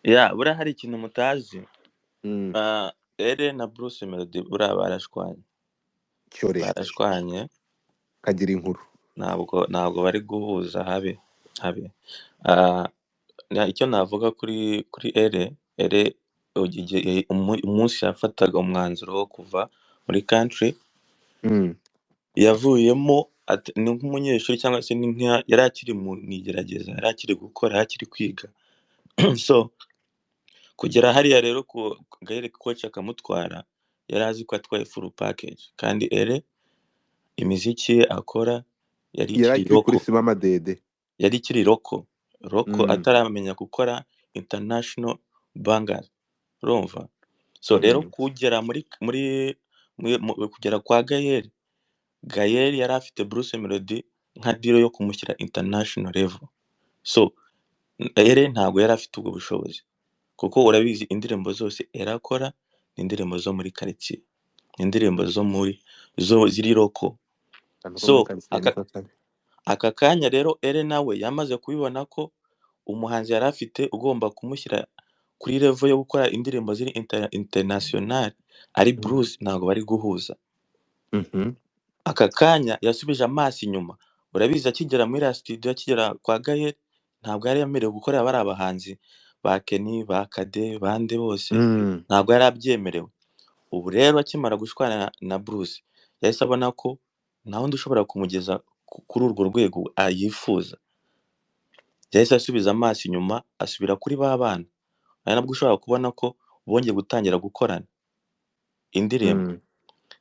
buriya hari ikintu mutazi. Mm. Ere na Bruce Melody buriya Cyore barashwanye kagira inkuru. ntabwo bari guhuza habe. Ah, icyo navuga kuri ere umunsi yafataga umwanzuro wo kuva muri country Mm. yavuyemo ni nk'umunyeshuri cyangwa se yari akiri mu igerageza, yari akiri gukora, yari akiri kwiga. So kugera hariya rero Gaël coach akamutwara, yari azi ko atwaye full package, kandi ere imiziki ye akora yari ikiri Yarakiri kuri loko, sima madede. yari ikiri loko Mm. ataramenya gukora international bangers, urumva. So rero kugera kugera kwa Gaël yari afite Bruce Melody nka deal yo kumushyira international level. So ere ntabwo yari afite ubwo bushobozi, kuko urabizi indirimbo zose erakora ni indirimbo zo muri quartier, indirimbo ziri loko. So aka kanya rero ere nawe yamaze kubibona ko umuhanzi yari afite ugomba kumushyira kuri level yo gukora indirimbo ziri international ari Bruce, ntabwo bari guhuza. Aka kanya yasubije amaso inyuma. Urabizi akigera muri studio, akigera kwa Gaël, ntabwo yari yemerewe gukorera bari abahanzi ba Kenny, ba Kade, bande bose, ntabwo yari abyemerewe. Ubu rero akimara gushwana na Bruce, yahise abona ko nta wundi ushobora kumugeza kuri urwo rwego yifuza. Yahise asubiza amaso inyuma, asubira kuri ba bana. Ari nabwo ushobora kubona ko bongeye gutangira gukorana indirimbo.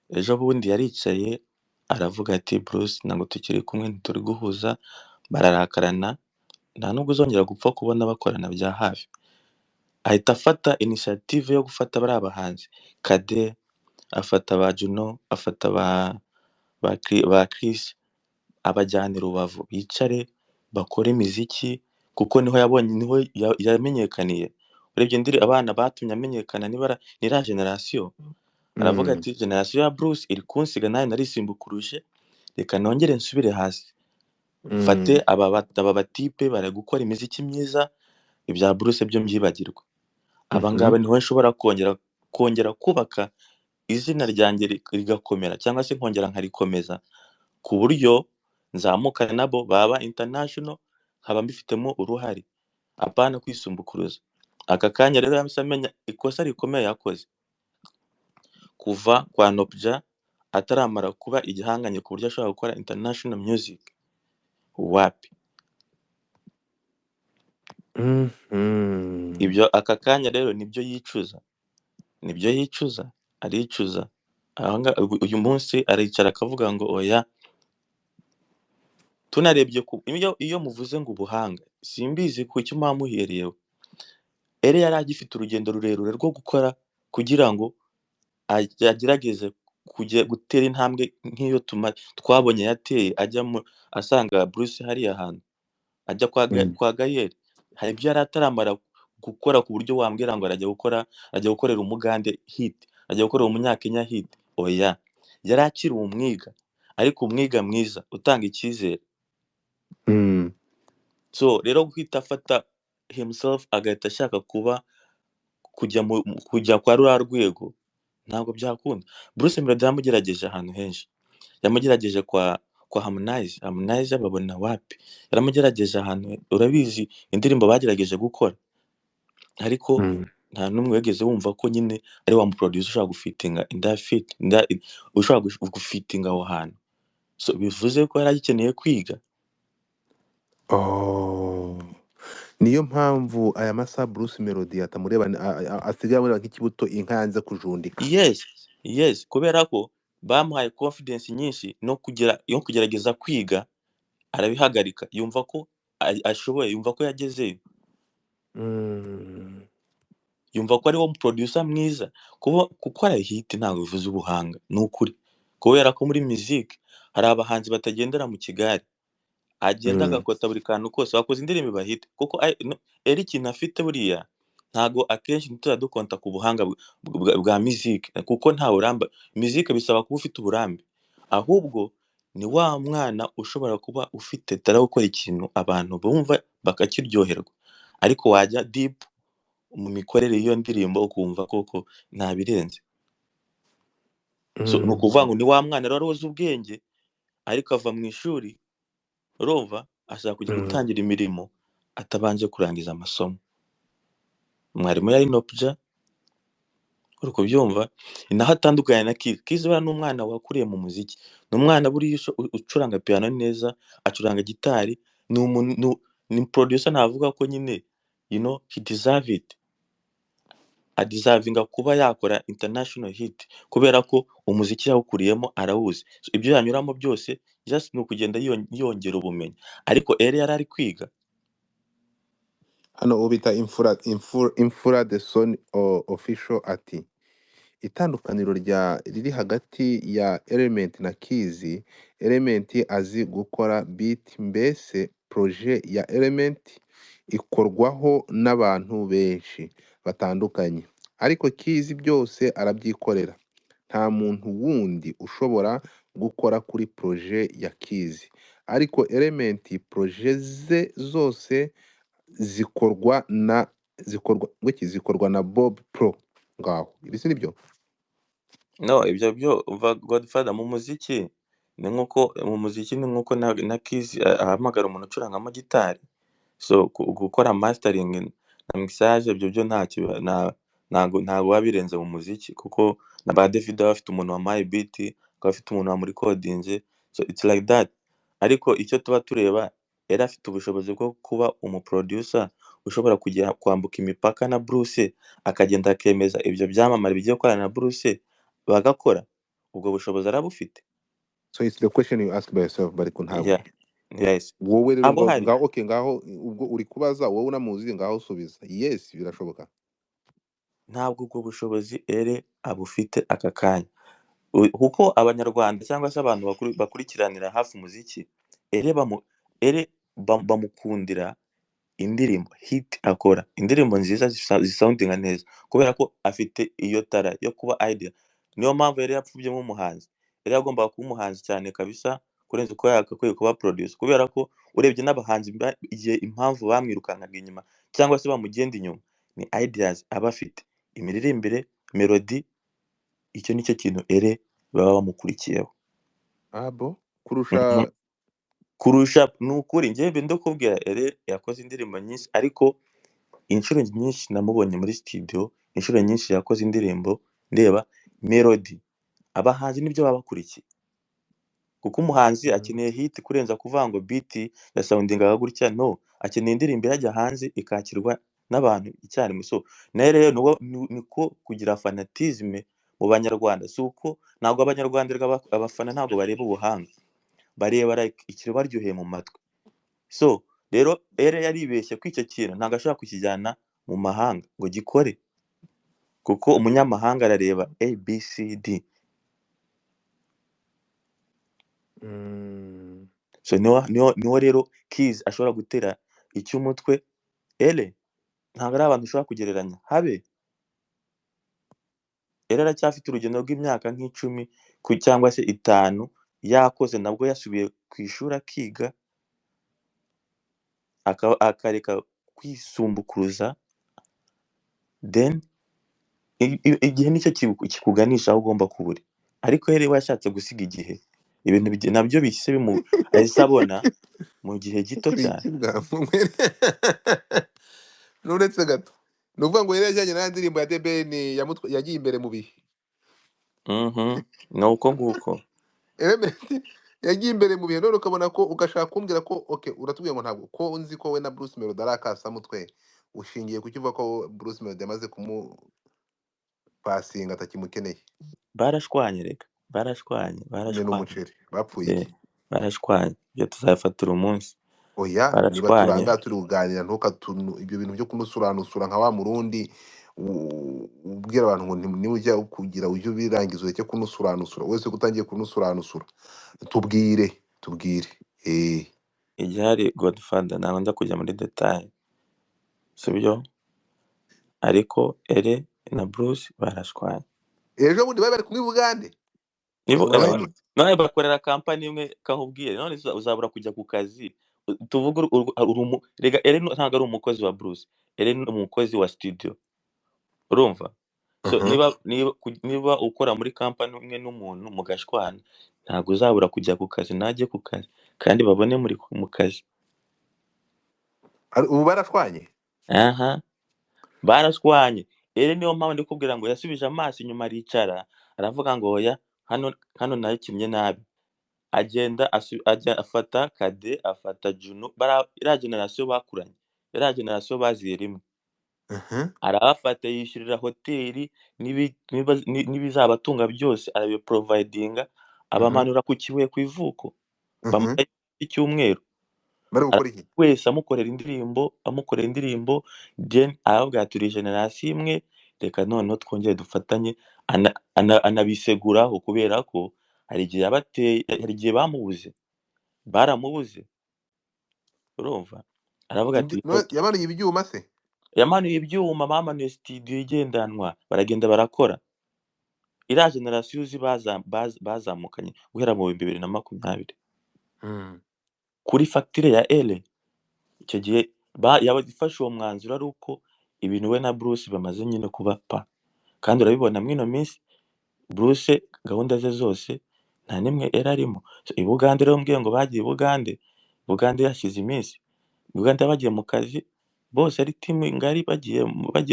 Ejo bundi yaricaye aravuga ati Bruce, ntabwo tukiri kumwe, ntituri guhuza. Bararakarana, nta nubwo uzongera gupfa kubona bakorana bya hafi. Ahita afata initiative yo gufata bari abahanzi Kade, afata ba Juno, afata ba Chris, abajyana i Rubavu bicare bakore imiziki, kuko niho yamenyekaniye. Urebye abana batumye amenyekana ni ra generation. Aravuga ati generation ya Bruce iri kunsiga, nawe narisimbukuruje, reka nongere nsubire hasi, mfate aba batipe bari gukora imiziki myiza, ibya Bruce byo mbyibagirwa. Aba ngaba niho nshobora kongera kubaka izina ryanjye rigakomera, cyangwa se nkongera nkarikomeza, ku buryo nzamuka nabo baba international, nkaba mbifitemo uruhare, apana kwisumbukuruza. Aka kanya rero yahise amenya ikosa rikomeye yakoze, kuva kwa Nopja ataramara kuba igihanganye ku buryo ashobora gukora international music. Wapi ibyo aka kanya rero nibyo yicuza, aricuza. Uyu munsi aricara akavuga ngo oya. Tunarebye iyo muvuze ngo ubuhanga, simbizi ku cyo muhereyeho. Ere yari agifite urugendo rurerure rwo gukora kugira ngo agerageze gutera intambwe nk'iyo twabonye yateye, asanga Bruce hariya hantu, ajya kwa Gaël. Hari ibyo yari ataramara gukora ku buryo wambwira ngo ajya gukorera umugande hit, ajya gukorera umunyakenya hit. Oya, yari akiri umwiga, ariko umwiga mwiza utanga icyizere. So rero guhita afata himself agahita ashaka kujya kwa ruriya rwego, ntabwo byakunda. Bruce Melody yamugerageje ahantu henshi, yamugerageje kwa Harmonize babona wapi, yaramugerageje ahantu. Urabizi indirimbo bagerageje gukora, ariko nta n'umwe wigeze wumva ko nyine ari wa muproducer ushobora gufitinga ushobora gufitinga aho hantu. So bivuze ko yari agikeneye kwiga. Niyo mpamvu aya masaha Bruce Melody atamureba, asigaye amureba nk'ikibuto inka yanze kujundika. Yes, kubera ko bamuhaye confidence nyinshi yo kugerageza kwiga, arabihagarika, yumva ko ashoboye, yumva ko yagezeyo, yumva ko ari wo producer mwiza. Gukora hit ntabwo bivuze ubuhanga, ni ukuri. Kubera ko muri music hari abahanzi batagendera mu kigare, agenda agakota buri kantu kose, wakoze indirimbo bahita. Kuko eri ikintu afite buriya, ntago akenshi ntitujya dukonta ku buhanga bwa music, kuko nta burambe. Music bisaba kuba ufite uburambe, ahubwo ni wa mwana ushobora kuba ufite tara gukora ikintu abantu bumva bakakiryoherwa, ariko wajya deep mu mikorere y'iyo ndirimbo ukumva koko ntabirenze. So ni ukuvuga ngo ni wa mwana rero waroze ubwenge ariko ava mu ishuri urumva ashaka kujya gutangira imirimo atabanje kurangiza amasomo. Mwarimu yari nopja uri kubyumva, ni naho atandukanye na Kiss. Kiss buriya ni umwana wakuriye mu muziki, ni umwana buriya ucuranga piano neza, acuranga gitari, ni umuntu ni producer navuga ko nyine you know he deserve it, adeservinga kuba yakora international hit kubera ko umuziki yawukuriyemo arawuzi. So, ibyo yanyuramo byose just ni ukugenda yongera ubumenyi, ariko yari ari kwiga. hano ubita imfura the son official ati itandukaniro riri hagati ya Element na Keys. Element azi gukora beat, mbese projet ya Element ikorwaho n'abantu benshi batandukanye, ariko Keys byose arabyikorera. Nta muntu wundi ushobora gukora kuri projet ya Keys, ariko Element projet ze zose zikorwa na Bob Pro. Ngaho ibi si nibyo? No, ibyo byo uva Godfather mu muziki ni nkuko na Kiss ahamagara umuntu ucurangamo gitari. So gukora mastering na mixage ibyo byo ntago wabirenze mu muziki, kuko na ba David bafite umuntu wamuhaye beat, akaba afite umuntu wamurecordinze, so it's like that. Ariko icyo tuba tureba yari afite ubushobozi bwo kuba umuproducer ushobora kujya kwambuka imipaka na Bruce, akagenda akemeza ibyo byamamare bigiye gukorana na Bruce bagakora. Ubwo bushobozi arabufite. So it's the question you ask by yourself, but ntabwo. Yeah. Yes. Wowe rero Abo hari. ngaho okay, ngaho ubwo uri kubaza wowe unamuzi, ngaho usubiza yes, birashoboka. Ntabwo ubwo bushobozi abufite aka kanya, kuko abanyarwanda cyangwa se abantu bakurikiranira hafi umuziki bamukundira indirimbo hit akora, indirimbo nziza zisoundinga neza, kubera ko afite iyo tara yo kuba idea. Niyo mpamvu yari yapfubyemo umuhanzi, yari yagombaga kuba umuhanzi cyane kabisa kurenza uko yakakwiye kuba producer, kubera ko urebye n'abahanzi igihe impamvu bamwirukankaga inyuma cyangwa se bamugenda inyuma ni ideas aba afite, imiririmbire, melody. Icyo nicyo kintu baba bamukurikiyeho Abo kurusha ni ukuri. Njyewe ndakubwira yakoze indirimbo nyinshi, ariko inshuro nyinshi namubonye muri studio, inshuro nyinshi yakoze indirimbo ndeba melody. Abahanzi nibyo baba bakurikiye, kuko umuhanzi akeneye hit kurenza kuvuga ngo beat ya soundingaga gutya. No, akeneye indirimbo irajya hanze ikakirwa n'abantu icyarimwe. So rero niko kugira fanatisme mu banyarwanda. Si uko ntabwo abanyarwanda abafana ntabwo bareba ubuhanga, bareba like ikirbaryoheye mu matwi. So rero yaribeshye ko icyo kintu ntabwo ashobora kukijyana mu mahanga ngo gikore, kuko umunyamahanga arareba ABCD. So niho rero Keys ashobora gutera icy'umutwe. Ntabwo ari abantu ushobora kugereranya habe. Aracyafite urugendo rw'imyaka nk'icumi cyangwa se 5 yakoze, nabwo yasubiye ku ishuri akiga, akareka kwisumbukuruza, then igihe nicyo kikuganisha aho ugomba kuba uri. Ariko we yashatse gusiga igihe, ibintu nabyo bihise ahise abona mu gihe gito cyane. Nuretse gato ni ukuvuga ngo yajyanye na ndirimbo ya The Ben yagiye imbere mu bihe. Ni uko nguko yagiye imbere mu bihe, none ukabona ko ugashaka kumbwira ko okay, uratubwiye ngo ntabwo ko unzi ko we na Bruce Melody ari akasamutwe, ushingiye ku kivuga ko Bruce Melody yamaze pasinga atakimukeneye. Barashwanye reka, barashwanye n'umuceri bapfuye iki? barashwanye. Ibyo tuzafatira umunsi. Oya, niba turanga turi kuganira ibyo bintu byo kunusuranusura nka wa murundi ubwira abantu ngo niba ujya kugira ujye ubirangiza ureke kunusuranusura. Wese utangiye kunusuranusura tubwire igihari Godfather, ntabwo nza kujya muri detail, sibyo, ariko na Bruce barashwanye. Ejo bundi bari kumwe i Bugande, none bakorera kampani imwe, kahubwiye none uzabura kujya ku kazi tuvuge rega Ere ntabwo ari umukozi wa Bruce, Ere ni umukozi wa studio, urumva? So Mhm. niba ukora muri company imwe n'umuntu mugashwana, ntabwo uzabura kujya ku kazi najye ku kazi kandi babone muri mu kazi. Ubu barashwanye? Aha, barashwanye. Ere niyo mpamvu ndikubwira ngo yasubije amaso inyuma aricara, aravuga ngo oya, hano nayikinnye nabi. Agenda ajya afata Kade, afata Juno, iriya generasiyo bakuranye, iriya generasiyo baziye rimwe. Mhm. Arabafata yishyurira hoteli n'ibizabatunga byose arabiprovidinga, abamanura ku Kibuye ku ivuko, Mhm. bamuha icyumweru. Bari gukora iki? Wese amukorera indirimbo, then aravuga ati turi generasiyo imwe, reka noneho twongere dufatanye, anabiseguraho kubera ko hari igihe bamubuze, baramubuze, urumva? Aravuga ati Yamanuye ibyuma se? yamanuye ibyuma, bamanuye studio igendanwa, baragenda barakora. Iriya generasiyo uzi bazamukanye guhera mu 2020 Mm. kuri fagitire ya Ere, icyo gihe yafashe uwo mwanzuro ari uko ibintu we na Bruce bamaze nyine kuba pa, kandi urabibona mw'ino minsi Bruce gahunda ze zose nta n'imwe Ere arimo. I Bugande rero mbwiye ngo bagiye i Bugande yashize iminsi, Bugande bagiye mu kazi bose ari timu ngari, bagiye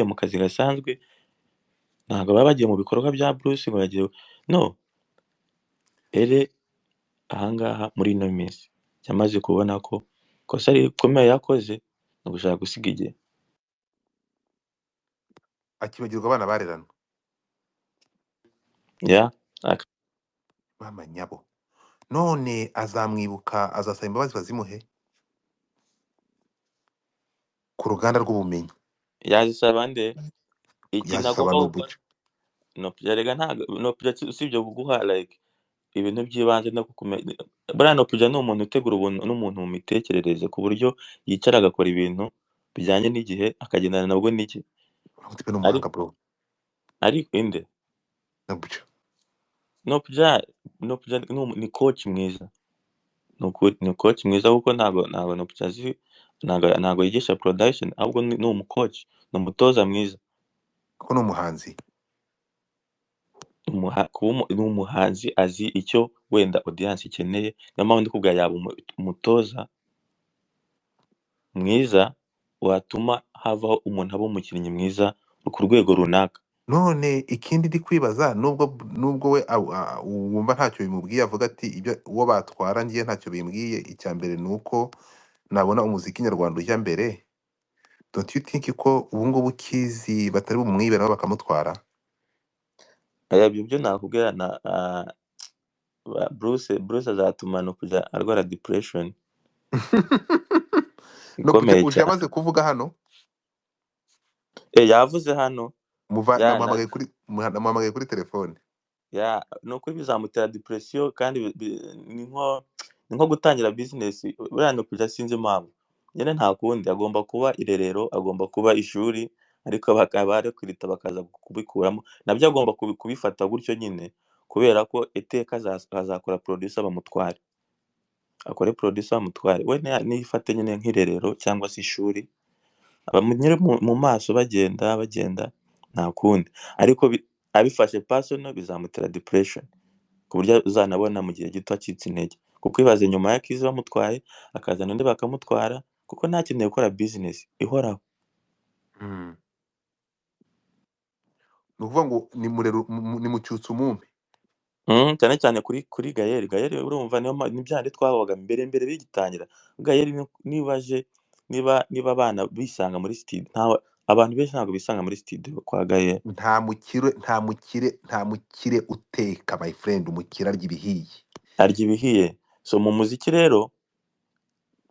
mu kazi gasanzwe, ntabwo baba bagiye mu bikorwa bya Bruce ngo yagiye no. Ere ahangaha muri ino minsi yamaze kubona ko ikosa rikomeye yakoze ni ugushaka gusiga igihe. Akibagirwa abana barerana. Ya Mama nyabo. None azamwibuka, azasaba imbabazi bazimuhe ku ruganda rw'ubumenyi. yazisaba nde? Ikintu Yazisaba agomba gukora Nobuja. Nopja, rega ntabwo Nopja usibye kuguha like ibintu by'ibanze no kukumenya, buriya Nopja ni umuntu utegura ubuntu n'umuntu mu mitekerereze ku buryo yicara agakora ibintu bijyanye n'igihe akagendana nabwo n'igihe. Umutipe n'umuhanga bro. Ariko inde Nobuja. Nopja ni coach mwiza, ni coach mwiza kuko ntabwo Nopja azi, ntabwo yigisha production, ahubwo ni umucoach, ni umutoza mwiza. Ko n'umuhanzi. Ni umuhanzi azi icyo wenda audience ikeneye, niyo mpamvu ndikubwira yaba umutoza mwiza watuma havaho umuntu aba umukinnyi mwiza ku rwego runaka. None ikindi ndi kwibaza, nubwo we wumva ntacyo bimubwiye, avuga ati ibyo uwo batwara ngiye ntacyo bimbwiye, icya mbere ni uko nabona umuziki nyarwanda ujya mbere. Don't you think ko ubu ngubu Kizi batari bumwibe nabo bakamutwara? Ibyo byo nakubwira na Bruce azatuma no kujya arwara depression Nobuja ikomeye uje cyane. amaze kuvuga hano, Yavuze hano ya namuhamagaye kuri telefone. ni ukuri bizamutera depression kandi ni nko gutangira business. Buriya no kujya sinzi impamvu, nyine nta kundi, agomba kuba irerero, agomba kuba ishuri, ariko bakaba barekwirita bakaza kubikuramo, nabyo agomba kubifata gutyo nyine, kubera ko iteka azakora producer bamutware, akore producer bamutware, we nifate nyine nk'irerero cyangwa se ishuri, abamunyure mu maso bagenda nta kundi, ariko abifashe personal bizamutera depression ku buryo uzanabona mu gihe gito acitse intege, kuko ibaze nyuma ya Kiza bamutwaye akazana undi bakamutwara, kuko ntakeneye gukora business ihoraho. Ni ukuvuga ngo ni mucyutse umumpe. Cyane cyane kuri Gaël urumva ni bya bindi twavugaga mbere bigitangira. Gaël niba abana bisanga muri studio, abantu benshi ntabwo bisanga muri studio kwa Gaël. Nta mukire uteka my friend, umukire arya ibihiye. Arya ibihiye. So mu muziki rero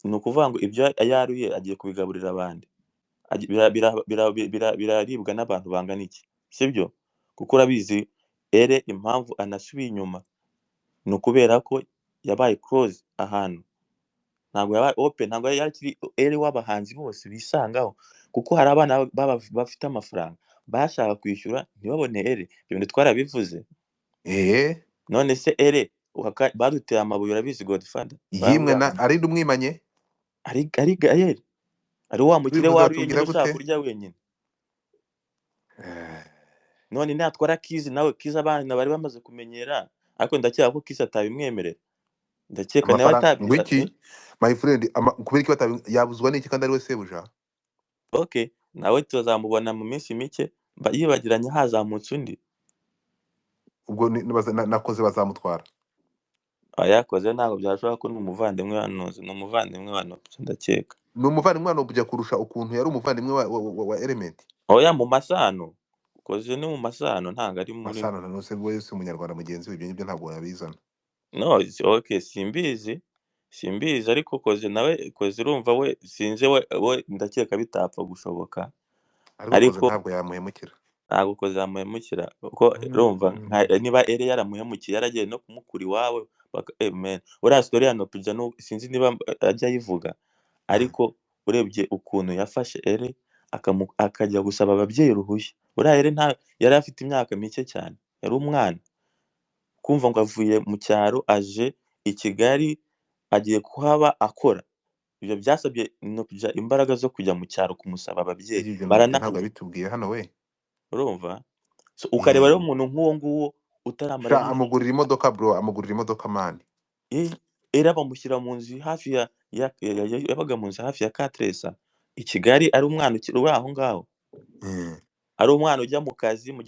ni ukuvuga ngo ibyo yaruye agiye kubigaburira abandi, biraribwa n'abantu bangana iki, sibyo? Kuko urabizi Ere impamvu anasubiye inyuma ni ukubera ko yabaye close ahantu, ntabwo yabaye open, ntabwo yari akiri Ere w'abahanzi bose bisangaho, kuko hari abana bafite amafaranga bashaka kwishyura ntibabone Ere. Ibyo bintu twarabivuze. None se Ere baduteye amabuye, urabizi Godfather yimwe na arinde umwimanye. ari Gael, ari wa mukire Bivuze waruye batubwira nyine ushaka gute? kurya wenyine. Eh, None natwara Kizi nawe, Kizi abana bari bamaze kumenyera, ariko ndakeka ko Kizi atabimwemerera. Ndakeka nawe amafaranga atabyi ngo iki? My friend, kubera iki yabuzwa n'iki kandi ari we sebuja? okay, nawe tuzamubona mu minsi mike, yibagiranye hazamutse undi. Ubwo nakoze bazamutwara. Yakoze ntabwo byashoboka ko ni umuvandimwe wa Ntuzi, ni umuvandimwe wa Nopso ndakeka. Ni umuvandimwe wa Nobujya kurusha ukuntu yari umuvandimwe wa Element. Oya, mu masano, Koze ni mu masano ntabwo ari muri. Masano na nose wese umunyarwanda mugenzi we, ibyo ngibyo ntabwo yabizana. No, okay, simbizi ariko Koze nawe, Koze urumva we sinzi, we ndakeka bitapfa gushoboka, Ariko koze ariko ntabwo yamuhemukira. ntabwo Koze yamuhemukira kuko urumva niba Ere yaramuhemukiye yaragiye no kumukura iwawe man, uriya story ya Nopija sinzi niba ajya ayivuga, ariko urebye ukuntu yafashe Ere akajya gusaba ababyeyi uruhushya. Uriya Ere yari afite imyaka mike cyane, yari umwana, kumva ngo avuye mu cyaro aje i Kigali agiye kuhaba akora. Ibyo byasabye Nopija imbaraga zo kujya mu cyaro kumusaba ababyeyi, Ibyo Nobujya ntabwo barananga. yabitubwiye hano we. Urumva? So, ukareba rero Eh, umuntu nk'uwo nguwo utaramara sha amugurira imodoka bro, amugurira imodoka man. era bamushyira mu nzu hafi yabaga mu nzu hafi ya Katresa i Kigali, ari umwana uri aho ngaho, Eh, ari umwana ujya mu kazi mu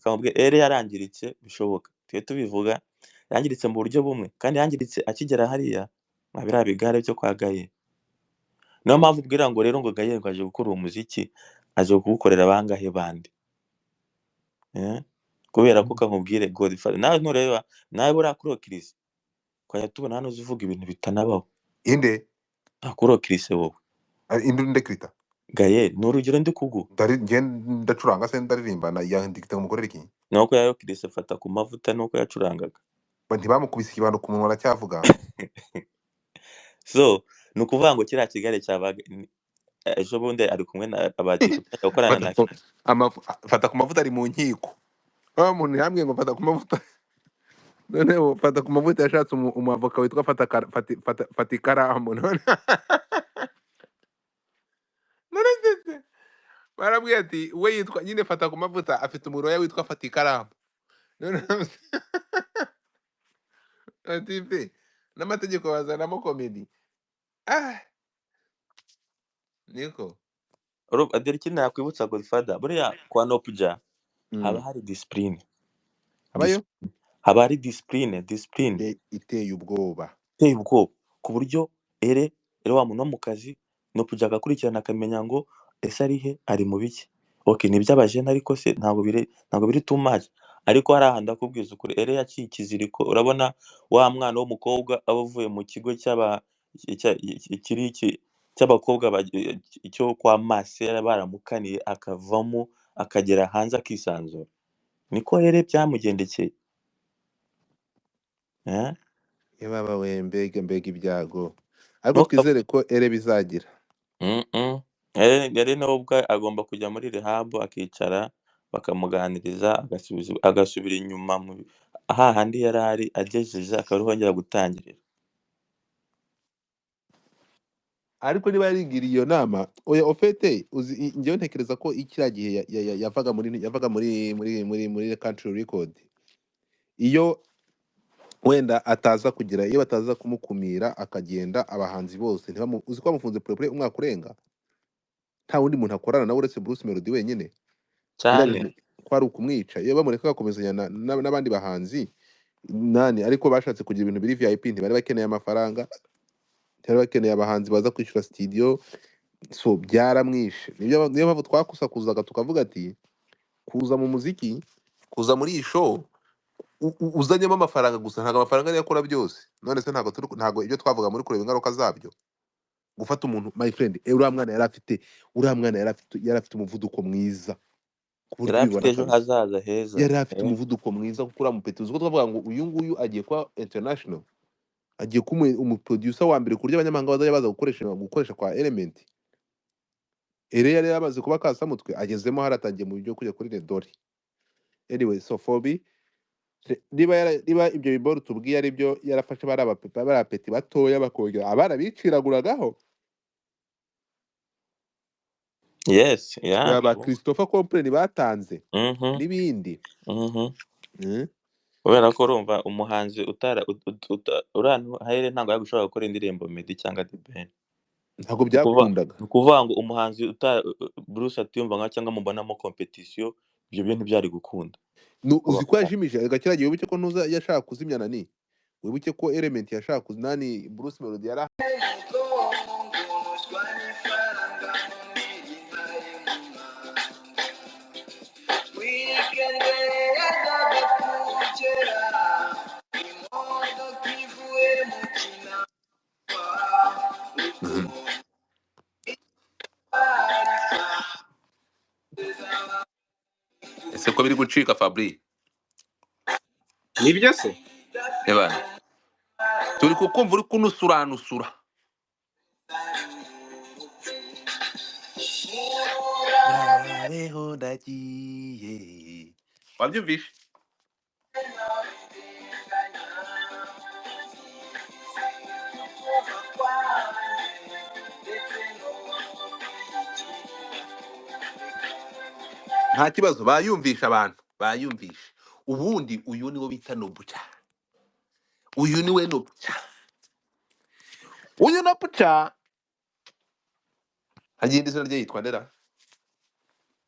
kamubwira Ere yarangiritse bishoboka, tujye tubivuga, yangiritse mu buryo bumwe kandi yangiritse akigera hariya nka biriya bigare byo kwa Gaye. Niyo mpamvu ubwira ngo rero ngo Gaye ngo aje gukora uwo muziki, aje kuwukorera abangahe bandi, kubera ko kamubwire Godfather nawe ntureba, nawe buriya kuri Kirisi twajya tubona hano uza uvuga ibintu bitanabaho. inde? Kuri Kirisi wowe Inde ndekrita. Gaye ni urugero ndi kuguha. Ndacuranga se ndaririmba na yandikita umukorera iki? Nuko yayo Kirisi afata ku mavuta nuko yacurangaga. Ntibamukubise ikibando ku munwa aracyavuga. So ni ukuvuga ngo kiriya Kigali cyabaga ejo bundi ari kumwe na gukorana Fata na ku fata ku mavuta ari mu nkiko. Wa muntu yambwiye ngo fata ku mavuta. Noneho fata ku mavuta yashatse umwavoka witwa fata ikaramu. None ndetse barabwiye ati we yitwa nyine fata ku mavuta, afite umuroya witwa fata ikaramu. None ati pe n'amategeko bazanamo komedi. Niko. dore ikindi nakwibutsa Godfather, buriya kwa Nopja haba hari discipline. Abayo Haba hari discipline iteye ubwoba. iteye ubwoba, ku buryo Ere wa muntu wo mu kazi Nopja agakurikirana akamenya ngo ese ari he, ari mu biki. Okay, ni iby'abajene ariko se ntabwo biri too much, ariko hari ahantu ndakubwiza ukuri Ere yaciye ikiziriko. Urabona wa mwana w'umukobwa aba avuye mu kigo cy'abakobwa cyo kwa Masera baramukaniye akavamo akagera hanze akisanzura, niko Ere byamugendekeye. Yababa we mbega ibyago. Ariko Ntuka twizere ko ere bizagira. Ere nawe ubwe agomba kujya muri rehab akicara bakamuganiriza agasubira inyuma hahandi yari ari agejeje, akaba ariho yongera gutangirira. Ariko niba yarigiriye iyo nama, oya ofete uzi njyewe ntekereza ko ikiriya gihe yavaga muri country record, iyo wenda iyo bataza kumukumira akagenda, abahanzi bose uzi ko bamufunze pure umwaka urenga, nta wundi muntu akorana nawe uretse Bruce Melody wenyine. Cyane Kwari ukumwica. Iyo bamureka agakomezanya n'abandi bahanzi ariko bashatse kugira ibintu biri VIP, ntibari bakeneye amafaranga, ntibari bakeneye abahanzi baza kwishyura studio, so byaramwishe. Niyo mpamvu twakusakuzaga tukavuga ati kuza mu muziki, kuza muri iyi show uzanyemo amafaranga gusa, ntabwo amafaranga ariyo akora byose. None se ntabwo ibyo twavuga muri kureba ingaruka zabyo, gufata umuntu my friend, uriya mwana yari afite umuvuduko mwiza ku buryo yari afite ubibona ejo kabisa. hazaza heza. Yari afite umuvuduko mwiza kuko uriya mupeti uzi ko twavuga ngo uyu nguyu agiye kuba international, agiye kuba umuproducer wa mbere ku buryo abanyamahanga bazajya baza gukoresha kwa Element. Ere yari yamaze kuba kasamutwe, agezemo haratangiye mu byo kujya kuri Redori. Anyway, so Fobi, niba ibyo biboro tubwiye ari byo yarafashe bari abapeti batoya bakongera abana biciraguragaho, Yes, yeah. ba Christopher Complain batanze Mhm. n'ibindi. Mhm. Mm. Kubera ko urumva umuhanzi utara haire ntabwo yagushobora gukora indirimbo Meddy cyangwa The Ben. Ntabwo Ni ukuvuga byakundaga. ni ukuvuga ngo umuhanzi Bruce atiyumva nka cyangwa mubonamo competition, ibyo bintu byari gukunda. Uzi Kuba ko yajimije agakira gihe wibuke ko ntuza yashaka kuzimya nani. Wibuke ko Element yashaka nani Bruce Melody yara Mhm. Ese ko biri gucika Fabri? nibyo se Ebana. Turi kukumva uri kunusuranusura. Yabeho ndagiye. Wabyumvishe? Nta kibazo bayumvisha abantu, bayumvishe. Ubundi uyu niwo bita Nobuca. Uyu niwe Nobuca. Uyu Nobuca agenda izina rye yitwa ndera.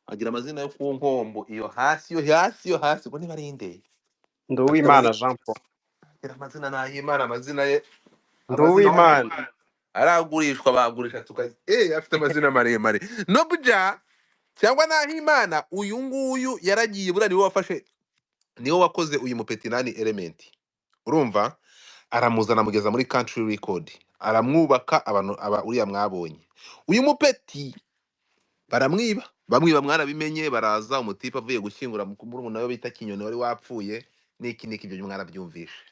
Agira amazina yo ku nkombo iyo hasi yo hasi ngo niba ari inde. Afite Nduwimana amazina Jean Paul agira amazina n'ay'Imana amazina ye amazina Nduwimana aragurishwa bagurisha afite amazina maremare. Nobuca cyangwa n'ahimana uyu nguyu yaragiye buriya niwe wafashe niwe wakoze uyu mupeti nani Element. Urumva aramuzana amugeza muri country record aramwubaka abantu uriya mwabonye uyu mupeti bamwiba mwarabimenye baraza umutipe avuye gushyingura murumuna we bita Kinyoni wari wapfuye n'iki ibyo mwarabyumvishe.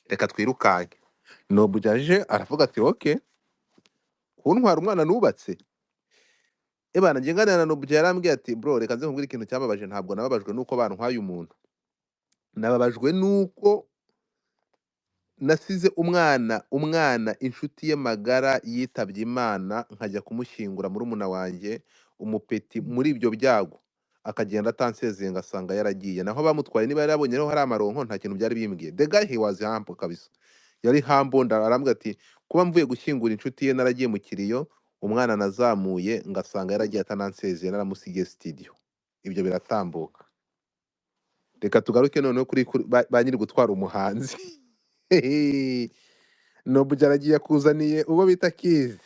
Reka twirukanke. Nobujaje aravuga ati okay kuntwara umwana nubatse. Ebana njye nganira na Nobuja yarambwiye ati bro reka nze nkubwire ikintu cyambabaje, ntabwo nababajwe nuko bantwaye umuntu, nababajwe nuko nasize umwana inshuti ye magara yitabye Imana nkajya kumushyingura murumuna wanjye umupeti muri ibyo byago akagenda atansezeye ngasanga yaragiye, naho bamutwaye niba yarabonye rero hari amaronko nta kintu byari bimbwiye. The guy he was humble kabisa, yari humble. Arambwira ati kuba mvuye gushyingura inshuti ye naragiye mu kiriyo umwana nazamuye ngasanga yaragiye atanansezeye naramusigiye studio. Ibyo biratambuka. Reka tugaruke noneho kuri ba nyiri gutwara umuhanzi. Nobuja aragiye akuzaniye uwo bita Kizi.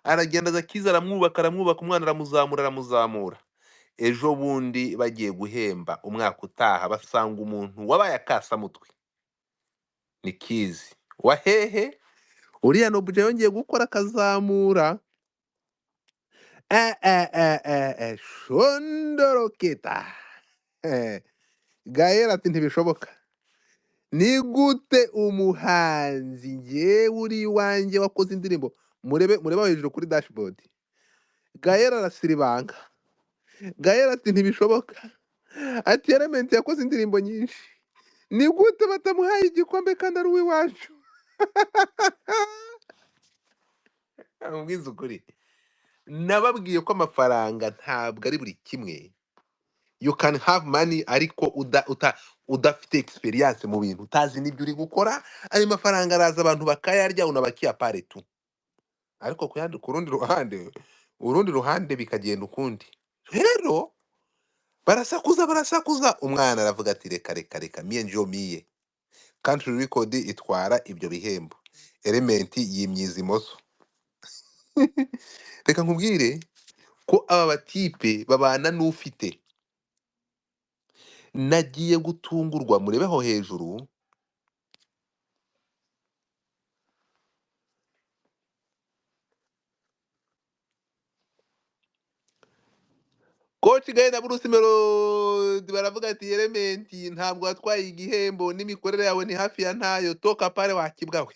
Aragenda aza Kizi aramwubaka umwana aramuzamura. Ejo bundi bagiye guhemba umwaka utaha basanga umuntu wabaye akasamutwe ni Kizi. Wahehe uriya Nobuja yongeye gukora akazamura shondoroketa. Gael ati ntibishoboka. Ni gute umuhanzi njyewe uri iwanjye wakoze indirimbo mureba hejuru kuri dashboard. Gael arasiribanga. Gael ati ntibishoboka. Ati Element yakoze indirimbo nyinshi. Ni gute batamuhaye igikombe kandi ari uw'iwacu. Amubwiza ukuri. Nababwiye ko amafaranga ntabwo ari buri kimwe. You can have money ariko udafite experience mu bintu utazi n'ibyo uri gukora, ayo mafaranga araza abantu bakayarya unabakia pare tu. Ariko ku urundi ruhande bikagenda ukundi. Rero barasakuza umwana aravuga ati reka mie njo miye. Country record itwara ibyo bihembo. Element yimyiza imoso. Reka nkubwire ko aba batipe babana n'ufite. Nagiye gutungurwa murebeho hejuru. Coach Gaye na Bruce Melodie baravuga ati Element ntabwo watwaye igihembo n'imikorere yawe ni hafi ya ntayo, toka pale wakibwawe.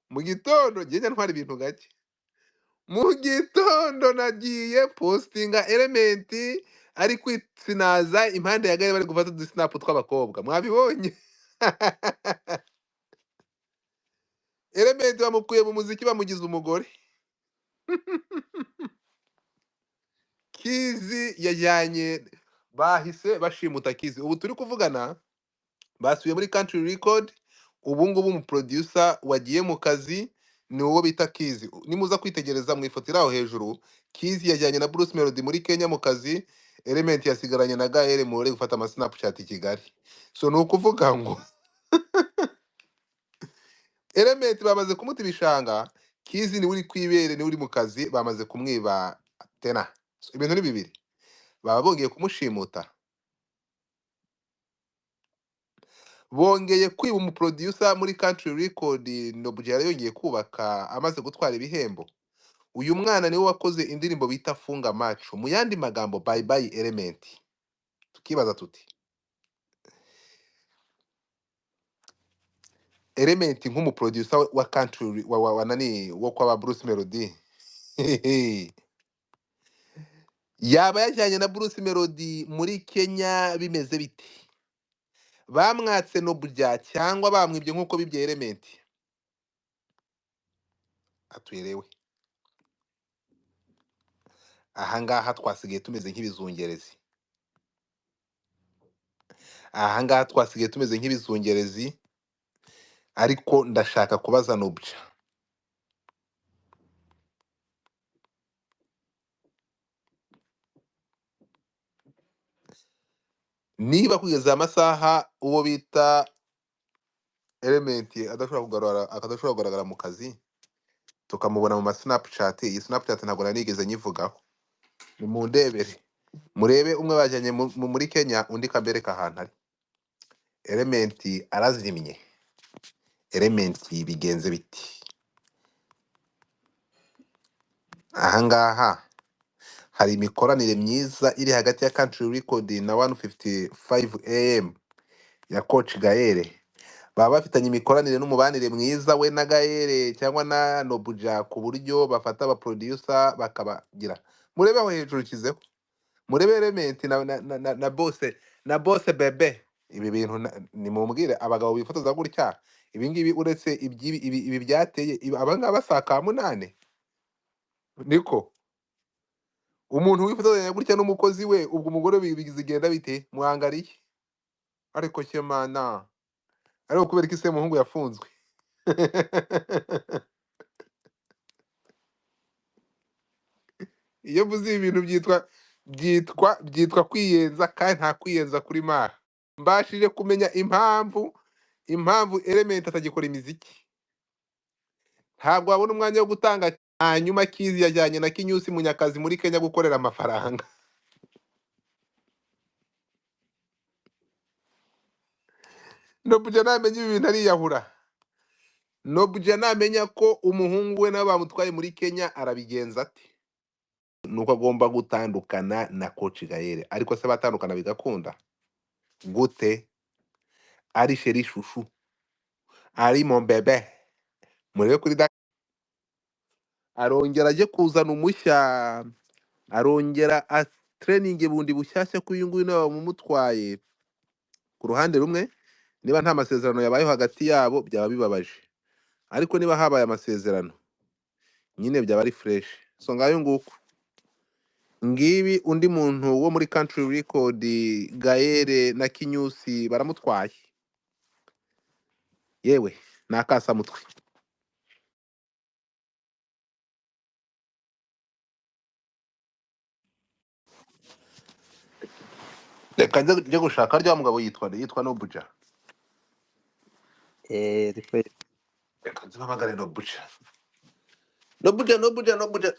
Mu gitondo ngende ntwara ibintu gake. Mu gitondo nagiye postinga Element ari kwitsinaza impande ya Gaye bari gufata udusnap tw'abakobwa. Mwabibonye? Element bamukuye mu muziki bamugize umugore. Kizi yajyanye bahise bashimuta Kizi. Ubu turi kuvugana basubiye muri country record. Ubu ngubu mu producer wagiye mu kazi ni uwo bita Kizi. Nimuza kwitegereza mu ifoto iraho hejuru, Kizi yajyanye na Bruce Melody muri Kenya mu kazi, Element yasigaranye na Gael muri gufata ama Snapchat i Kigali. So ni ukuvuga ngo Element bamaze kumuta ibishanga, Kizi ni uri kwibere ni uri mu kazi bamaze kumwiba tena. So, ibintu ni bibiri. Baba bongeye kumushimuta. Bongeye kwiba umuproducer muri country record Nobujya yongeye kubaka amaze gutwara ibihembo. Uyu mwana niwe wakoze indirimbo bita Funga Macho. Mu yandi magambo bye bye Element. Tukibaza tuti Element nk'umuproducer wa country wa nani wo kwa Bruce Melody. Yaba yajyanye na Bruce Melody muri Kenya bimeze biti? Bamwatse Nobujya cyangwa bamwibye nk'uko bibye Element? Atuyerewe. Ahangaha twasigaye tumeze nk'ibizungerezi. Ahangaha twasigaye tumeze nk'ibizungerezi, ariko ndashaka kubaza Nobujya. Niba kugeza amasaha uwo bita Element akadashobora kugaragara mu kazi, tukamubona mu ma Snapchat. Iyi Snapchat ntabwo nanigeze nyivugaho. Ni mu ndebere. Murebe umwe bajyanye muri Kenya, undi kabereka ahantu ari. Element arazimye. Element bigenze biti? Ahangaha hari imikoranire myiza iri hagati ya country record na 155 AM ya Coach Gael. Baba bafitanye imikoranire n'umubanire mwiza we na Gael cyangwa na Nobujya ku buryo bafata aba producer bakabagira. Murebe aho hejuru kizeho. Murebe Element na boss bebe. Ibi bintu nimumbwire abagabo bifotoza gutya. Ibi ngibi uretse ibi byateye abangaba basaka munane. Niko umuntu wifotozanya gutya n'umukozi we, ubwo umugore bigenda bite? Muhangariye. Ariko cyemana. Ariko kubera iki se muhungu yafunzwe? Iyo mvuze ibintu byitwa kwiyenza, kandi nta kwiyenza kuri mara. Mbashije kumenya impamvu Element atagikora imiziki. Ntabwo wabona umwanya wo gutanga. Hanyuma Kizi yajyanye na Kinyusi Munyakazi muri Kenya gukorera amafaranga. Nobujya namenye ibi bintu ariyahura. Nobujya namenya ko umuhungu we nabo bamutwaye muri Kenya arabigenza ate? Nuko agomba gutandukana na Coach Gael. Ariko se batandukana bigakunda gute? Ari sheri shushu, ari mon bebe. Murebe kuri arongera aje kuzana umushya, arongera a training bundi bushyashya ko uyu nguyu nawe bamumutwaye. Ku ruhande rumwe, niba nta masezerano yabayeho hagati yabo byaba bibabaje, ariko niba habaye amasezerano nyine byaba ari fresh. So ngayo nguko ngibi undi muntu wo muri country record Gael na Kinyusi baramutwaye. Yewe nakasa mutwe. Reka njye gushaka rya mugabo yitwa Nobujya. Reka nzamagare Nobujya.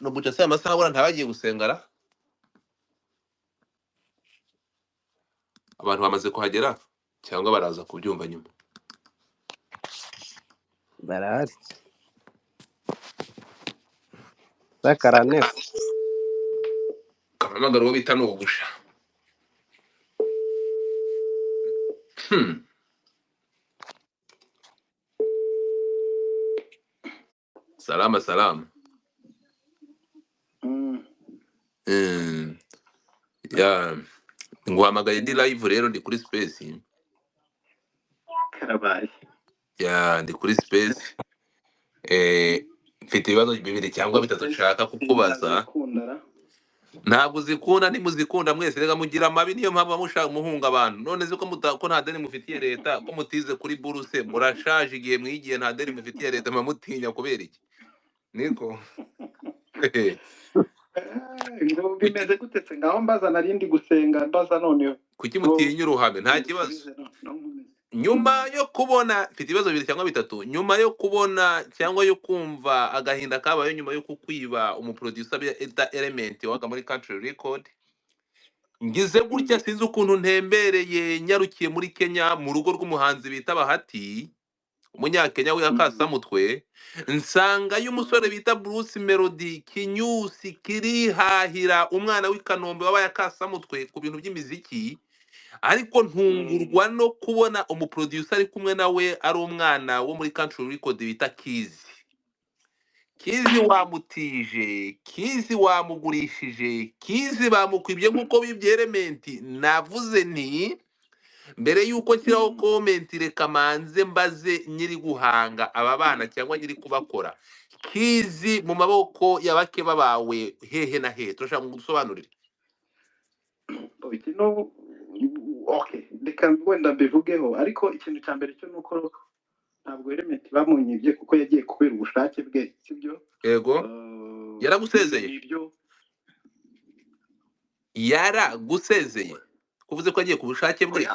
Nobujya se amasaha abona ntabagiye gusengara. Abantu bamaze kuhagera cyangwa baraza kubyumva nyuma? Barahari. Sakaranese. Kamamagara uwo bita Nobujya. Salama. Ya nguhamagaye ndi live rero, ndi kuri space. Karabaye. Ya ndi kuri space. mfite ibibazo bibiri cyangwa bitatu nshaka kukubaza. Ntabwo uzikunda nimuzikunda mwese rega mugira amabi niyo mpamvu mushaka muhunga abantu. None ziko ko nta deni mufitiye leta ko mutize kuri buruse murashaje igihe mwigiye nta deni mufitiye leta mutinya kubera iki? Niko. ngo bimeze gute se ngaho mbaza narindi gusenga mbaza noneho kuki mutinya uruhame nta kibazo. Nyuma yo kubona mfite ibibazo bibiri cyangwa bitatu, nyuma yo kubona cyangwa yo kumva agahinda kabaye nyuma yo kukwiba umuproducer bita Element waga muri Country Record, ngize gutya sinzi ukuntu ntembereye nyarukiye muri Kenya mu rugo rw'umuhanzi bita Bahati umunyakenya w'akasamutwe, nsanga y'umusore bita Bruce Melodie kinyusi kirihahira umwana w'Ikanombe wabaye akasamutwe ku bintu by'imiziki, ariko ntungurwa no kubona umuproducer ari kumwe nawe ari umwana wo muri Country Record bita Kizi. Kizi wamutije, Kizi wamugurishije, Kizi bamukwibye nk'uko bibye Element. Navuze nti mbere yuko nshyiraho comment reka manze mbaze nyiri guhanga aba bana cyangwa nyiri kubakora, Kizi mu maboko y'abakeba bawe hehe na hehe? Turashaka gusobanurira. Okay, reka wenda mbivugeho, ariko ikintu cya mbere cyo nuko ntabwo Element bamunyibye kuko yagiye kubera ubushake bwe, sibyo? Yego. Yaragusezeye. Yaragusezeye. Kuvuze ko agiye ku bushake bwe.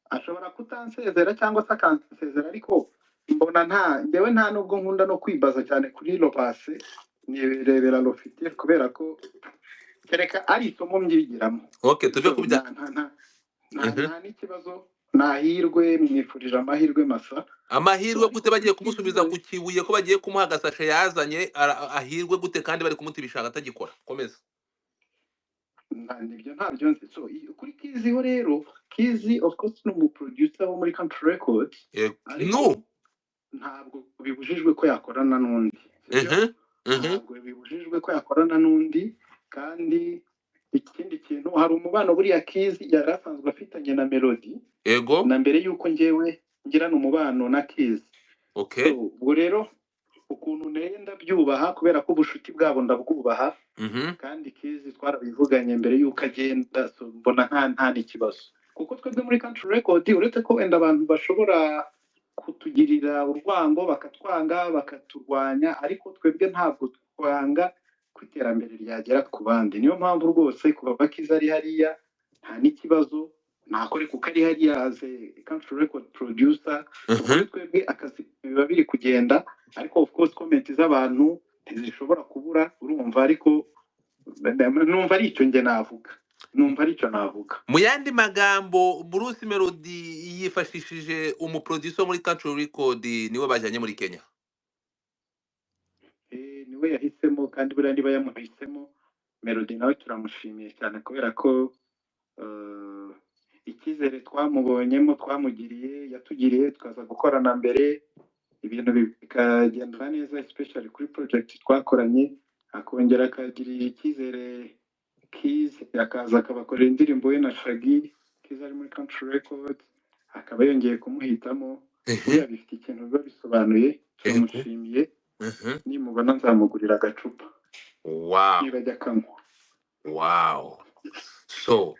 Ashobora kutansezera cyangwa se akansezera, ariko mbona njyewe nta nubwo nkunda no kwibaza cyane kuri lo passé, nirebera lo futur kubera ko kereka ari isomo mbyigiramo. Okay, tuje kubya nta n'ikibazo, nahirwe mwifurije amahirwe masa. Amahirwe gute bagiye kumusubiza ku kibuye ko bagiye kumuha agasashe yazanye ahirwe gute kandi bari kumutibishaka atagikora? Komeza. Nibyo ntabyo nzi. So kuri Kizi ho rero, Kizi of course ni umuproducer wo muri Country Record, no ntabwo bibujijwe ko yakorana n'undi. Ntabwo bibujijwe ko yakorana n'undi, kandi ikindi kintu hari umubano buriya Kizi yari asanzwe afitanye na Melodie. Yego. Na mbere yuko njyewe ngirana umubano na Kizi. Okay. So ubwo rero ukuntu nenda byubaha kubera ko ubushuti bwabo ndabwubaha. Kandi Kizi twarabivuganye mbere yuko agenda, so mbona nta n'ikibazo, kuko twebwe muri Country Record uretse ko wenda abantu bashobora kutugirira urwango bakatwanga bakaturwanya, ariko twebwe ntabwo twanga kwiterambere ryagera ku bandi. Niyo mpamvu rwose kuba Kizi ari hariya nta n'ikibazo, nakore kuko ari hariya as a Country Record producer. Twebwe akazi biba biri kugenda, ariko of course comment z'abantu ntizishobora kubura, urumva, ariko numva ari icyo nge navuga, mu yandi magambo Bruce Melodie yifashishije umuproducer muri Country Record niwe bajyanye muri Kenya. Niwe yahisemo, kandi buriya niba yamuhisemo Melodie nawe turamushimiye cyane kubera ko icyizere twamubonyemo twamugiriye yatugiriye, tukaza gukorana mbere ibintu bikagenda neza, especially kuri project twakoranye, akongera akagirira icyizere Kizi, akaza akabakorera indirimbo ye na Shaggy. Kizi ari muri Country Record, akaba yongeye kumuhitamo. Buriya bifite ikintu biba bisobanuye, tumushimiye. Nimubona nzamugurira agacupa. Wow. Nibajya kanywa. Wow. So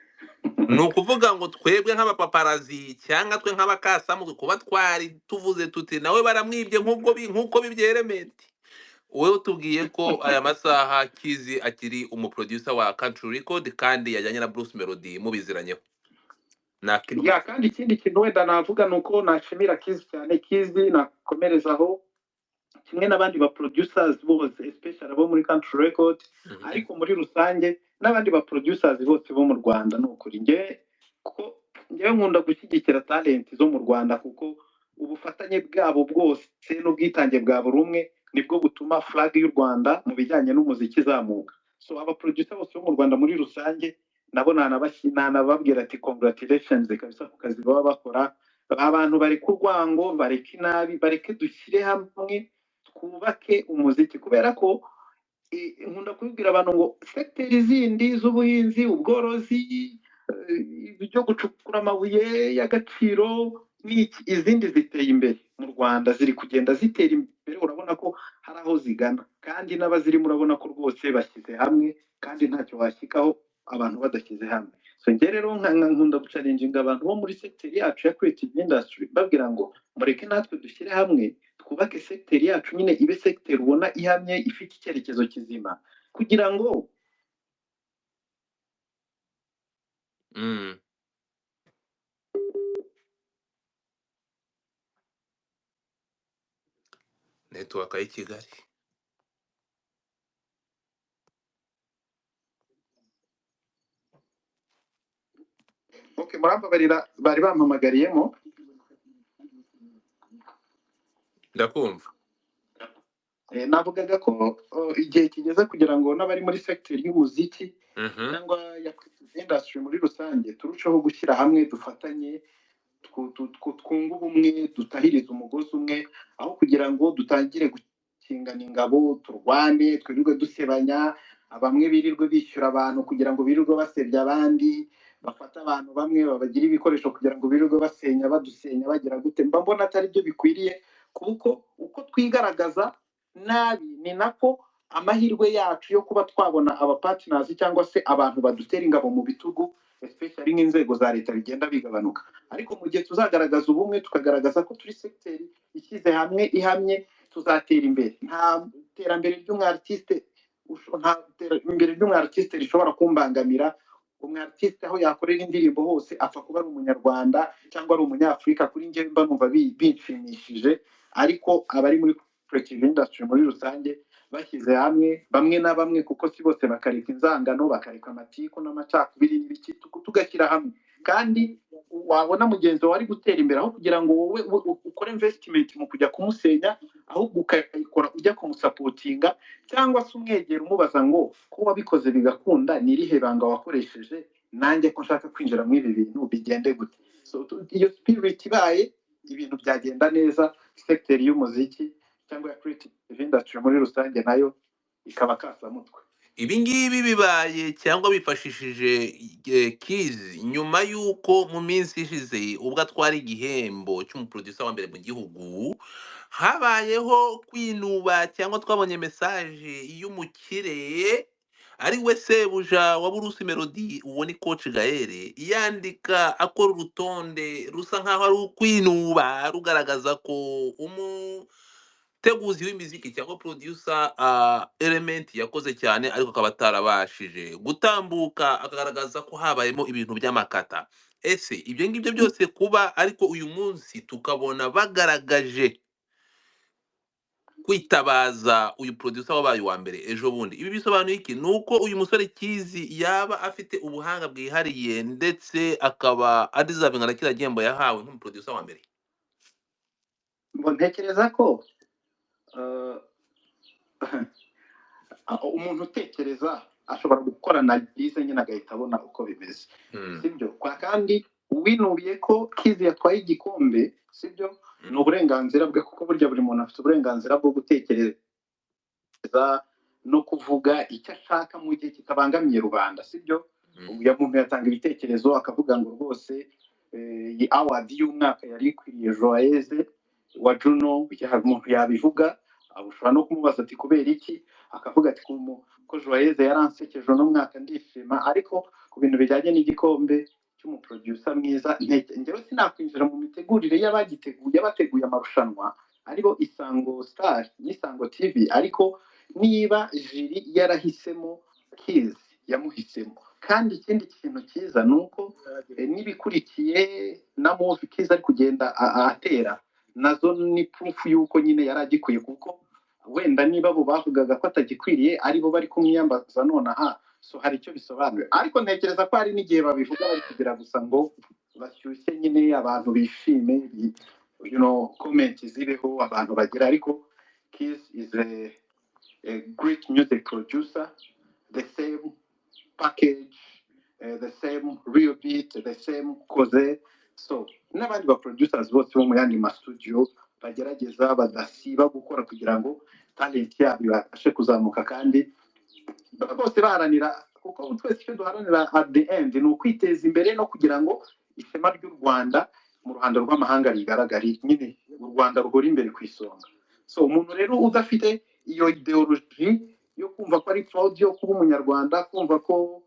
ni ukuvuga ngo twebwe nk'abapaparazi cyangwa twe nk'abakasamu kuba twari tuvuze tuti nawe baramwibye nk'uko bibye Element, wowe utubwiye ko aya masaha Kizi akiri umuproducer wa Country Record kandi yajyanye na Bruce Melodie mubiziranyeho. Kandi ikindi kintu wenda navuga nuko nashimira Kizi cyane. Kizi nakomerezaho kimwe n'abandi ba producers bose, especially abo muri Country Record, ariko muri rusange n'abandi ba producers bose bo mu Rwanda. Nukuri ngewe nkunda gushyigikira talent zo mu Rwanda, kuko ubufatanye bwabo bwose n'ubwitange bwa buri umwe nibwo butuma flag y'u Rwanda mu bijyanye n'umuziki izamuka. So aba producer bose bo mu Rwanda muri rusange nabo nanababwira ati congratulations kabisa ku kazi baba bakora. Abantu bari ku rwango, bareke inabi, bareke dushyire hamwe twubake umuziki, kubera ko nkunda kubibwira abantu ngo sectors zindi z'ubuhinzi, ubworozi, byo gucukura amabuye y'agaciro, izindi ziteye imbere mu Rwanda ziri kugenda zitera imbere, urabona ko hari aho zigana, kandi n'abazirimo urabona ko rwose bashyize hamwe, kandi ntacyo washyikaho abantu badashyize hamwe. So njye rero nkunda gucalenjinga abantu bo muri secteur yacu ya creative industry, babwira ngo mureke natwe dushyire hamwe twubake secteur yacu nyine ibe secteur ubona ihamye ifite icyerekezo kizima, kugira ngo network y'i Kigali. okay, murambabarira bari bampamagariyemo. Ndakumva. Navugaga ko igihe kigeze kugira ngo n'abari muri secteur y'umuziki cyangwa ya industry muri rusange turushaho gushyira hamwe, dufatanye, twunga ubumwe, dutahiriza umugozi umwe, aho kugira ngo dutangire gukingana ingabo turwane twirirwe dusebanya, bamwe birirwe bishyura abantu kugira ngo birirwe basebya abandi, bafata abantu bamwe babagira ibikoresho kugira ngo birirwe badusenya bagira gute. Mba mbona atari byo bikwiriye, kuko uko twigaragaza nabi ni nako amahirwe yacu yo kuba twabona aba partners cyangwa se abantu badutera ingabo mu bitugu, especially nk'inzego za leta, bigenda bigabanuka. Ariko mu gihe tuzagaragaza ubumwe, tukagaragaza ko turi secteur ishyize hamwe ihamye, tuzatera imbere. Nta terambere ry'umwartiste rishobora kumbangamira. Umwartiste aho yakorera indirimbo hose apfa kuba ari umunyarwanda cyangwa ari umunyafurika, kuri njye mba numva binshimishije. Ariko abari muri creative industry muri rusange bashyize hamwe, bamwe na bamwe, kuko si bose, bakareka inzangano, bakareka amatiku n'amacakubiri n'ibiki, tugashyira hamwe. Kandi wabona mugenzi wawe ari gutera imbere, aho kugira ngo wowe ukore investment mu kujya kumusenya, ahubwo ukayikora ujya kumusapotinga, cyangwa se umwegera umubaza ngo ko wabikoze bigakunda, ni irihe banga wakoresheje, nanjye ko nshaka kwinjira muri ibi bintu bigende gute. So iyo spirit ibaye, ibintu byagenda neza, secteur y'umuziki cyangwa ya creative industry muri rusange nayo ikaba kasamutwe. Ibi ngibi bibaye cyangwa bifashishije Kizi nyuma y'uko mu minsi ishize ubwo atwara igihembo cy'umuproducer wa mbere mu gihugu, habayeho kwinuba cyangwa twabonye message y'umukire ari we sebuja wa Bruce Melodie, uwo ni Coach Gael, yandika akora urutonde rusa nkaho ari ukwinuba, rugaragaza ko teguzi w'imiziki cyangwa producer element yakoze cyane, ariko akaba atarabashije gutambuka, akagaragaza ko habayemo ibintu by'amakata. Ese ibyo ngibyo byose kuba ariko uyu munsi tukabona bagaragaje kwitabaza uyu producer wabaye wa mbere ejo bundi, ibi bisobanuye iki? Nuko uyu musore Kizi yaba afite ubuhanga bwihariye ndetse akaba adizavinga na kiriya gihembo yahawe nk'umuproducer wa mbere. Ntekereza ko umuntu utekereza ashobora gukora analyse nyine agahita abona uko bimeze, sibyo? Kwa kandi winubiye ko Kizi yatwaye igikombe, sibyo? Ni uburenganzira bwe, kuko burya buri muntu afite uburenganzira bwo gutekereza no kuvuga icyo ashaka mu gihe kitabangamiye rubanda, sibyo? Uyu muntu yatanga ibitekerezo akavuga ngo rwose iyi award y'umwaka yari ikwiriye Joyeuse wa Juno, umuntu yabivuga, ushobora no kumubaza ati kubera iki, akavuga ati ko Joyeuse yaransekeje uno mwaka ndishima. Ariko ku bintu bijyanye n'igikombe cy'umuproducer mwiza, njyewe sinakwinjira mu mitegurire y'abateguye amarushanwa aribo Isango Star n'Isango TV, ariko niba jiri yarahisemo Kizi, yamuhisemo. Kandi ikindi kintu cyiza ni uko n'ibikurikiye na move Kizi ari kugenda atera, nazo ni proof y'uko nyine yari agikwiye, kuko wenda niba abo bavugaga ko atagikwiriye aribo bari kumwiyambaza nonaha, so hari icyo bisobanuye. Ariko ntekereza ko hari n'igihe babivuga bari kugira gusa ngo bashyushye nyine abantu bishime, comment zibeho abantu bagira. Ariko Kizi is a great music producer, the same package, the same real beat, the same koze. So n'abandi ba producers bose bo mu yandi ma studio bagerageza badasiba gukora kugira ngo talent yabo ibashe kuzamuka, kandi bose baharanira, kuko twese icyo duharanira at the end ni ukwiteza imbere no kugira ngo ishema ry'u Rwanda mu ruhando rw'amahanga rigaragara nyine u Rwanda ruhora imbere ku isonga. So umuntu rero udafite iyo ideology yo kumva ko ari proud yo kuba umunyarwanda, kumva ko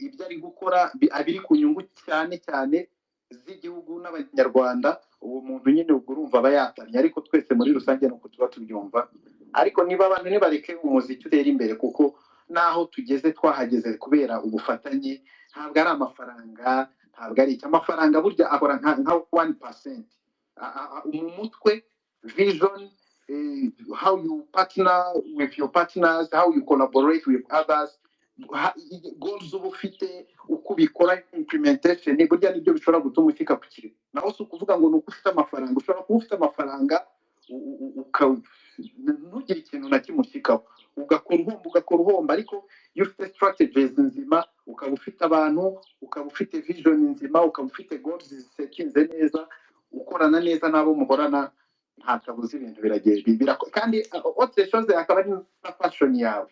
ibyo ari gukora abiri ku nyungu cyane cyane z'igihugu n'abanyarwanda, uwo muntu nyine ubwo urumva aba yatanye. Ariko twese muri rusange nuko tuba tubyumva. Ariko niba abantu nibareke umuziki utera imbere, kuko naho tugeze twahageze kubera ubufatanye, ntabwo ari amafaranga, ntabwo ari amafaranga burya akora nka 1%. Mu mutwe vision, how you partner with your partners, how you collaborate with others, goals uba ufite, uko ubikora implementation, burya nibyo bishobora gutuma ushyika ku kintu. Naho si ukuvuga ngo ni uko ufite amafaranga. Ushobora kuba ufite amafaranga ntugire ikintu na kimwe ushyikaho, ugakora uhomba. Ariko iyo ufite strategies nzima, ukaba ufite abantu, ukaba ufite vision nzima, ukaba ufite goals zisetinze neza, ukorana neza n'abo muhorana, nta kabuza ibintu biragenda. Kandi autre chose akaba ari na passion yawe,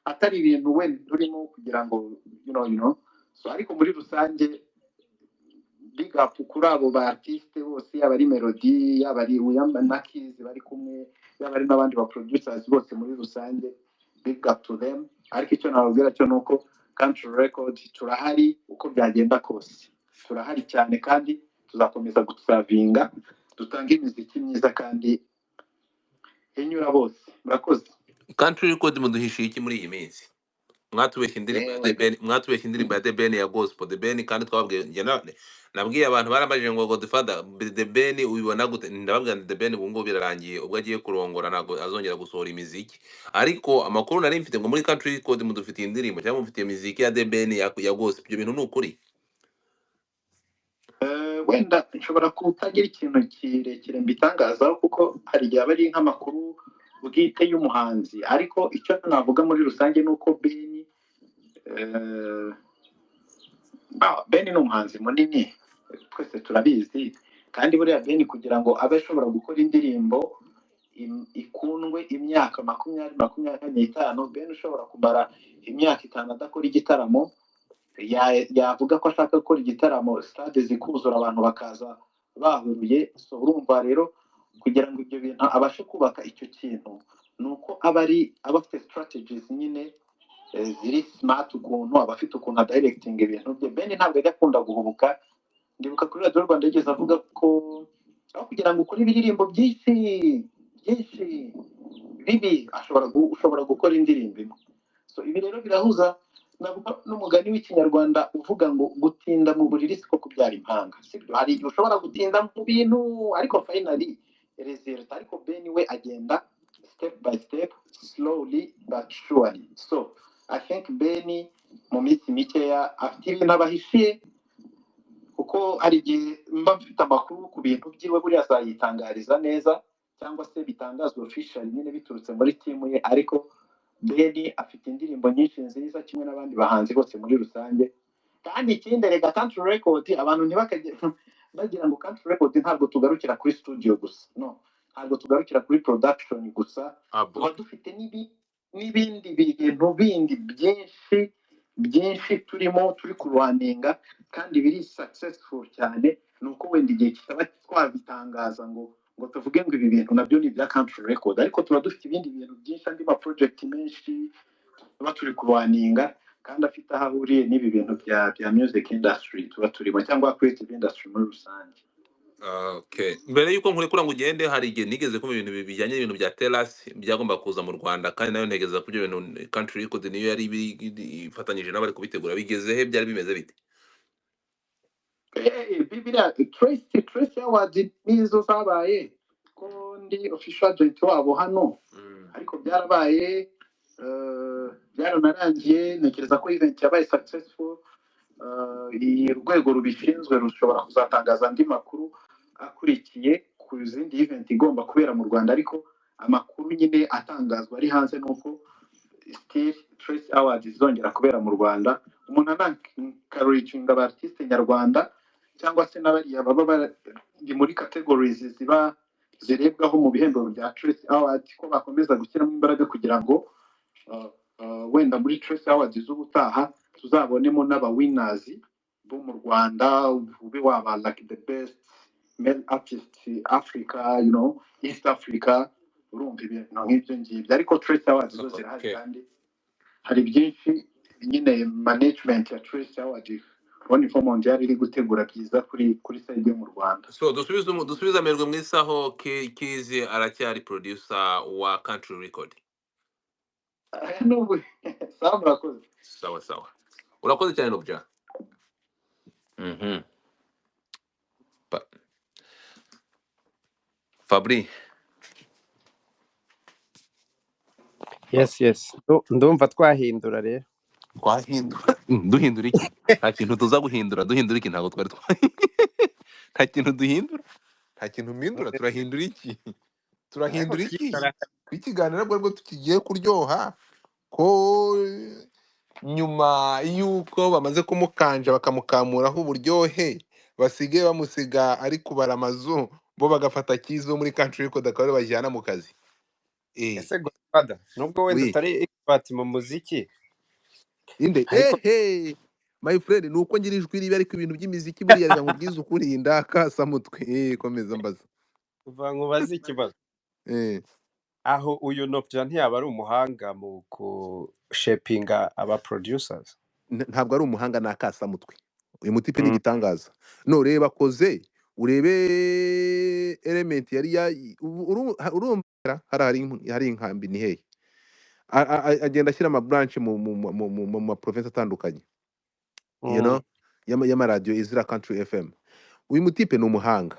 atari ibintu wenda urimo kugira ngo you know. So ariko muri rusange big up kuri abo ba artiste bose, yaba ari Melodie, yaba ari UMWE na Kiz bari kumwe, yaba ari n'abandi ba producers bose muri rusange, big up to them. Ariko icyo nababwira cyo nuko Country Record turahari, uko byagenda kose turahari cyane, kandi tuzakomeza gusavinga, dutanga imiziki myiza kandi inyura bose. Murakoze. Country Record muduhishiye iki muri iyi minsi? Mwatubeshye indirimbo ya The Ben, mwatubeshye indirimbo ya The Ben ya gospel. The Ben kandi twababwiye nabwiye abantu barambajije ngo Godfather The Ben ubibona gute? Ndababwira The Ben ubu ngubu birarangiye, ubwo agiye kurongora ntabwo azongera gusohora imiziki. Ariko amakuru nari mfite ngo muri Country Record mudufitiye indirimbo cyangwa mufitiye imiziki ya The Ben ya gospel. Ibyo bintu ni ukuri? Wenda nshobora kutagira ikintu kirekire mbitangazaho, kuko hari igihe aba ari nk'amakuru bwite y'umuhanzi. Ariko icyo navuga muri rusange ni uko Ben ni umuhanzi munini, twese turabizi. Kandi buriya Ben kugira ngo abe ashobora gukora indirimbo ikundwe imyaka 25, Ben ushobora kumara imyaka 5 adakora igitaramo, yavuga ko ashaka gukora igitaramo stade zikuzura abantu bakaza bahuruye. So urumva rero kugira ngo ibyo bintu abashe kubaka icyo kintu, nuko abafite strategies nyine ziri smart, ukuntu abafite ukuntu directing ibintu bye. Ben ntabwo ajya akunda guhubuka. Ndibuka kuri Radio Rwanda yigeze avuga ko aho kugira ngo ukore ibiririmbo byinshi bibi, ushobora gukora indirimbo imwe. So ibi rero birahuza n'umugani w'ikinyarwanda uvuga ngo gutinda mu buriri siko kubyara impanga. Sibyo, hari igihe ushobora gutinda mu bintu ariko finally result. Ariko Ben we agenda step by step, slowly but surely. So I think Ben mu minsi mikeya afite ibintu abahishiye, kuko hari igihe mba mfite amakuru ku bintu byiwe buriya azayitangariza neza, cyangwa se bitangazwa official nyine biturutse muri team ye. Ariko Ben afite indirimbo nyinshi nziza kimwe n'abandi bahanzi bose muri rusange. Kandi ikindi rega Country Record, abantu ntibakajye bagira ngo Country Record ntabwo tugarukira kuri studio gusa. No, ntabwo tugarukira kuri production gusa. Tuba dufite n'ibindi bintu bindi byinshi turi kurwaninga, kandi biri successful cyane. Nuko wenda igihe kitaba twabitangaza ngo tuvuge ngo ibi bintu nabyo ni bya Country Record. Ariko tuba dufite ibindi bintu byinshi, andi ma project menshi tuba turi kurwaninga, kandi afite aho ahuriye n'ibi bintu bya music industry tuba turimo, cyangwa creative industry muri rusange. Okay. Mbere yuko nkurekura ngo ugende, hari igihe nigeze kumva ibintu bijyanye n'ibintu bya Terrace byagomba kuza mu Rwanda, kandi nayo ntegeza ku byo bintu Country Record niyo yari ifatanyije n'abari kubitegura. Bigeze he? Byari bimeze bite? Bibira Trace Awards nizo zabaye ko ndi official agent wabo hano. Ariko byarabaye, byaranarangiye. Ntekereza ko event yabaye successful. Urwego rubishinzwe rushobora kuzatangaza andi makuru akurikiye ku zindi event igomba kubera mu Rwanda. Ariko amakuru nyine atangazwa ari hanze nuko still Trace Awards izongera kubera mu Rwanda. Umuntu anankaruricinga abartiste nyarwanda, cyangwa se n'abariya baba bari muri categories ziba zirebwaho mu bihembo bya Trace Awards, ko bakomeza gushyiramo imbaraga kugira ngo wenda muri Trace Awards z'ubutaha tuzabonemo n'aba winners bo mu Rwanda, ube waba like the best male artist Africa, you know, East Africa, urumva ibintu nk'ibyo ngibyo, ariko Trace Awards zo zirahari Okay. kandi hari byinshi nyine management ya Trace Awards ubona info mondial iri gutegura byiza kuri side yo mu Rwanda. So dusubize amerwe mwisaho Kizi aracyari producer wa country record. N'ubu sawa murakoze. Sawa. Urakoze cyane Nobya. Fabri. Yes. Ndumva twahindura rero. Twahindura. Duhindura iki? Nta kintu tuza guhindura. Duhindura iki ntago twari nta kintu duhindura. Nta kintu mpindura. Turahindura iki? Turahindura iki? Kwikiganira bwo tukigiye kuryoha ko nyuma yuko bamaze kumukanja bakamukamuraho uburyohe basigaye bamusiga ari kubara amazu bo bagafata kizo muri country record akaba bajyana mu kazi. Ese Godfather nubwo wenda utari expert mu muziki inde my friend nuko ngira ijwi ribi ariko ibintu by'imiziki buriya reka nkubwize ukuri ndakasa mutwe komeza mbaza kuva nkubaza ikibazo aho uyu Nobya ntiyaba ari umuhanga mu shapinga aba producers. Ntabwo ari umuhanga nakasa mutwe uyu mutipe ni igitangaza no reba koze urebe element yari urumva hari inkambi ni hehe agenda ashyira ama branch mu province atandukanye you know y'ama radio Izira Country FM. Uyu mutipe ni umuhanga